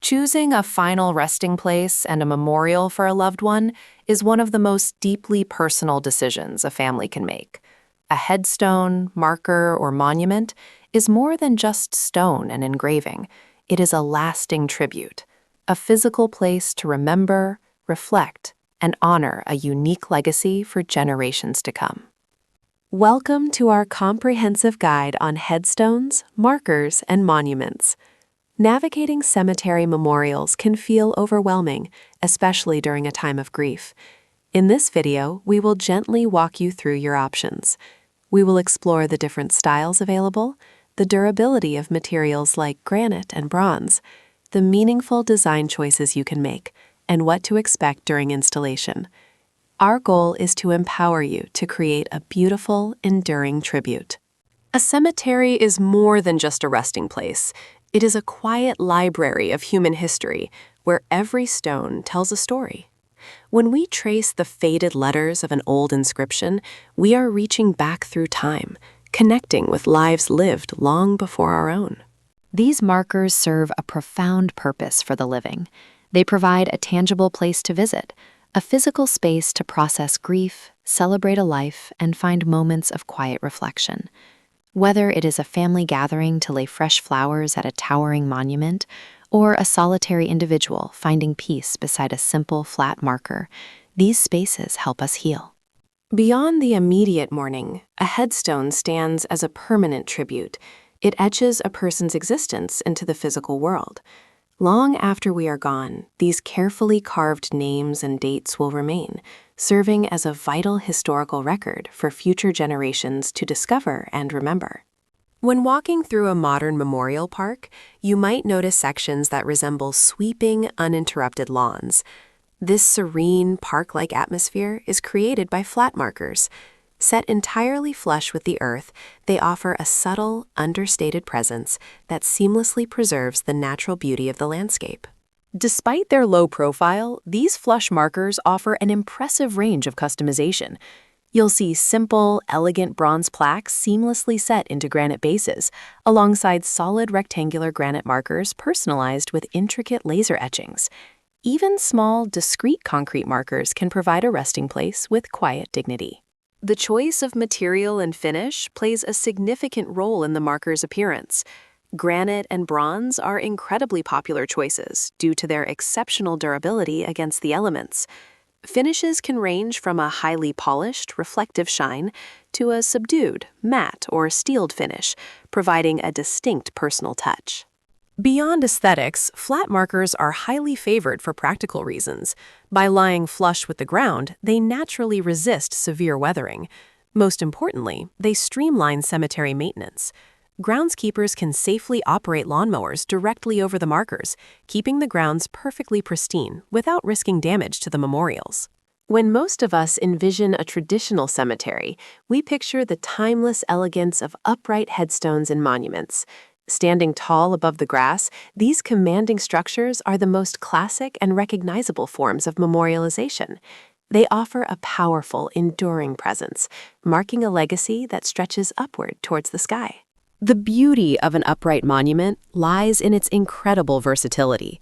Choosing a final resting place and a memorial for a loved one is one of the most deeply personal decisions a family can make. A headstone, marker, or monument is more than just stone and engraving. It is a lasting tribute, a physical place to remember, reflect, and honor a unique legacy for generations to come. Welcome to our comprehensive guide on headstones, markers, and monuments. Navigating cemetery memorials can feel overwhelming, especially during a time of grief. In this video, we will gently walk you through your options. We will explore the different styles available, the durability of materials like granite and bronze, the meaningful design choices you can make, and what to expect during installation. Our goal is to empower you to create a beautiful, enduring tribute. A cemetery is more than just a resting place. It is a quiet library of human history where every stone tells a story. When we trace the faded letters of an old inscription, we are reaching back through time, connecting with lives lived long before our own. These markers serve a profound purpose for the living. They provide a tangible place to visit, a physical space to process grief, celebrate a life, and find moments of quiet reflection. Whether it is a family gathering to lay fresh flowers at a towering monument, or a solitary individual finding peace beside a simple, flat marker, these spaces help us heal. Beyond the immediate mourning, a headstone stands as a permanent tribute. It etches a person's existence into the physical world. Long after we are gone, these carefully carved names and dates will remain, serving as a vital historical record for future generations to discover and remember. When walking through a modern memorial park, you might notice sections that resemble sweeping, uninterrupted lawns. This serene, park-like atmosphere is created by flat markers. Set entirely flush with the earth, they offer a subtle, understated presence that seamlessly preserves the natural beauty of the landscape. Despite their low profile, these flush markers offer an impressive range of customization. You'll see simple, elegant bronze plaques seamlessly set into granite bases, alongside solid rectangular granite markers personalized with intricate laser etchings. Even small, discrete concrete markers can provide a resting place with quiet dignity. The choice of material and finish plays a significant role in the marker's appearance. Granite and bronze are incredibly popular choices due to their exceptional durability against the elements. Finishes can range from a highly polished, reflective shine to a subdued, matte, or steeled finish, providing a distinct personal touch. Beyond aesthetics, flat markers are highly favored for practical reasons. By lying flush with the ground, they naturally resist severe weathering. Most importantly, they streamline cemetery maintenance. Groundskeepers can safely operate lawnmowers directly over the markers, keeping the grounds perfectly pristine without risking damage to the memorials. When most of us envision a traditional cemetery, we picture the timeless elegance of upright headstones and monuments. Standing tall above the grass, these commanding structures are the most classic and recognizable forms of memorialization. They offer a powerful, enduring presence, marking a legacy that stretches upward towards the sky. The beauty of an upright monument lies in its incredible versatility.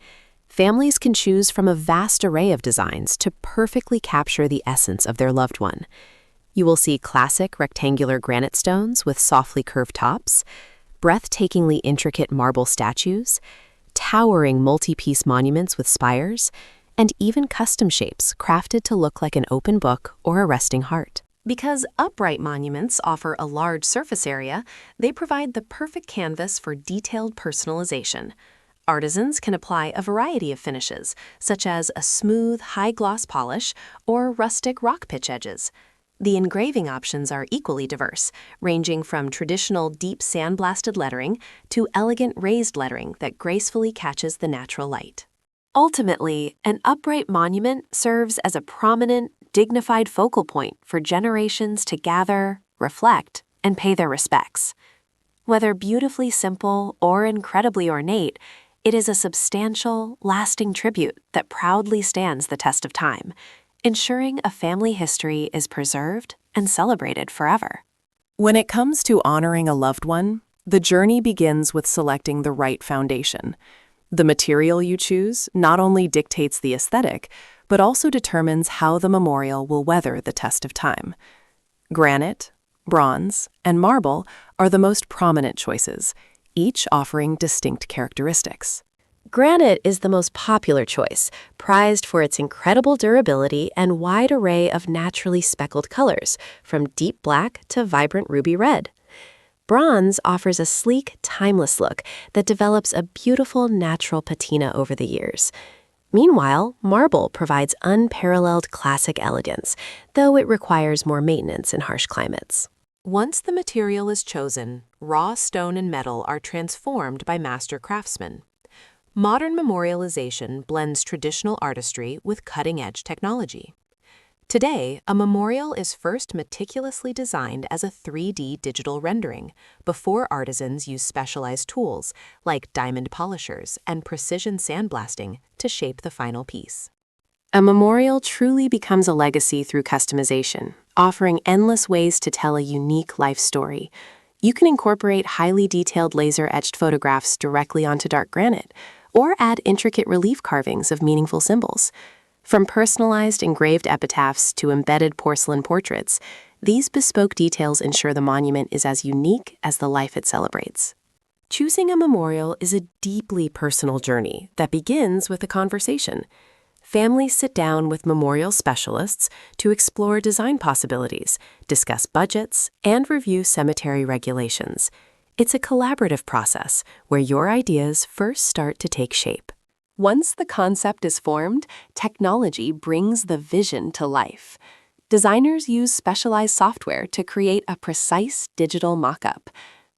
Families can choose from a vast array of designs to perfectly capture the essence of their loved one. You will see classic rectangular granite stones with softly curved tops, breathtakingly intricate marble statues, towering multi-piece monuments with spires, and even custom shapes crafted to look like an open book or a resting heart. Because upright monuments offer a large surface area, they provide the perfect canvas for detailed personalization. Artisans can apply a variety of finishes, such as a smooth, high-gloss polish or rustic rock pitch edges. The engraving options are equally diverse, ranging from traditional deep sandblasted lettering to elegant raised lettering that gracefully catches the natural light. Ultimately, an upright monument serves as a prominent, dignified focal point for generations to gather, reflect, and pay their respects. Whether beautifully simple or incredibly ornate, it is a substantial, lasting tribute that proudly stands the test of time, ensuring a family history is preserved and celebrated forever. When it comes to honoring a loved one, the journey begins with selecting the right foundation. The material you choose not only dictates the aesthetic, but also determines how the memorial will weather the test of time. Granite, bronze, and marble are the most prominent choices, each offering distinct characteristics. Granite is the most popular choice, prized for its incredible durability and wide array of naturally speckled colors, from deep black to vibrant ruby red. Bronze offers a sleek, timeless look that develops a beautiful natural patina over the years. Meanwhile, marble provides unparalleled classic elegance, though it requires more maintenance in harsh climates. Once the material is chosen, raw stone and metal are transformed by master craftsmen. Modern memorialization blends traditional artistry with cutting-edge technology. Today, a memorial is first meticulously designed as a 3D digital rendering before artisans use specialized tools like diamond polishers and precision sandblasting to shape the final piece. A memorial truly becomes a legacy through customization, offering endless ways to tell a unique life story. You can incorporate highly detailed laser-etched photographs directly onto dark granite, or add intricate relief carvings of meaningful symbols. From personalized engraved epitaphs to embedded porcelain portraits, these bespoke details ensure the monument is as unique as the life it celebrates. Choosing a memorial is a deeply personal journey that begins with a conversation. Families sit down with memorial specialists to explore design possibilities, discuss budgets, and review cemetery regulations. It's a collaborative process where your ideas first start to take shape. Once the concept is formed, technology brings the vision to life. Designers use specialized software to create a precise digital mock-up.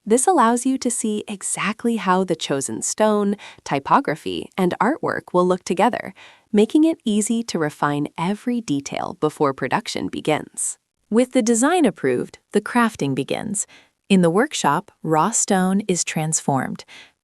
This allows you to see exactly how the chosen stone, typography, and artwork will look together, making it easy to refine every detail before production begins. With the design approved, the crafting begins. In the workshop, raw stone is transformed.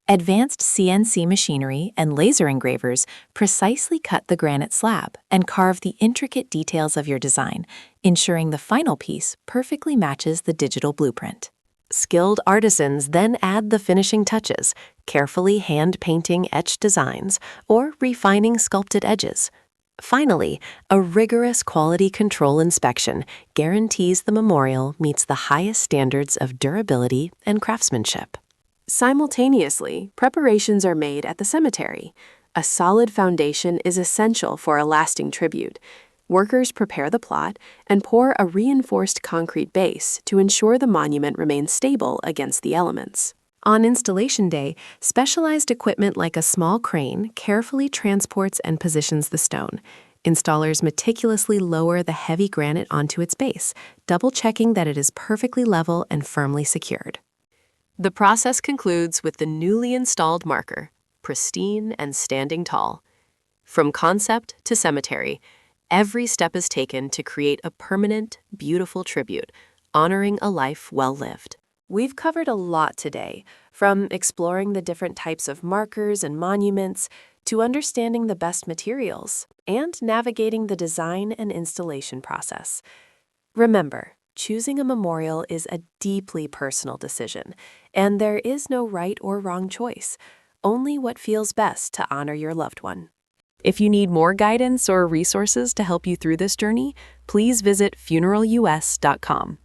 Advanced CNC machinery and laser engravers precisely cut the granite slab and carve the intricate details of your design, ensuring the final piece perfectly matches the digital blueprint. Skilled artisans then add the finishing touches, carefully hand-painting etched designs or refining sculpted edges. Finally, a rigorous quality control inspection guarantees the memorial meets the highest standards of durability and craftsmanship. Simultaneously, preparations are made at the cemetery. A solid foundation is essential for a lasting tribute. Workers prepare the plot and pour a reinforced concrete base to ensure the monument remains stable against the elements. On installation day, specialized equipment like a small crane carefully transports and positions the stone. Installers meticulously lower the heavy granite onto its base, double-checking that it is perfectly level and firmly secured. The process concludes with the newly installed marker, pristine and standing tall. From concept to cemetery, every step is taken to create a permanent, beautiful tribute, honoring a life well lived. We've covered a lot today, from exploring the different types of markers and monuments to understanding the best materials and navigating the design and installation process. Remember, choosing a memorial is a deeply personal decision, and there is no right or wrong choice, only what feels best to honor your loved one. If you need more guidance or resources to help you through this journey, please visit funeralus.com.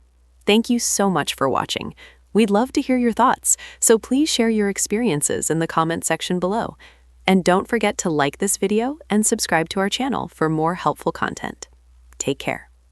Thank you so much for watching. We'd love to hear your thoughts, so please share your experiences in the comment section below. And don't forget to like this video and subscribe to our channel for more helpful content. Take care.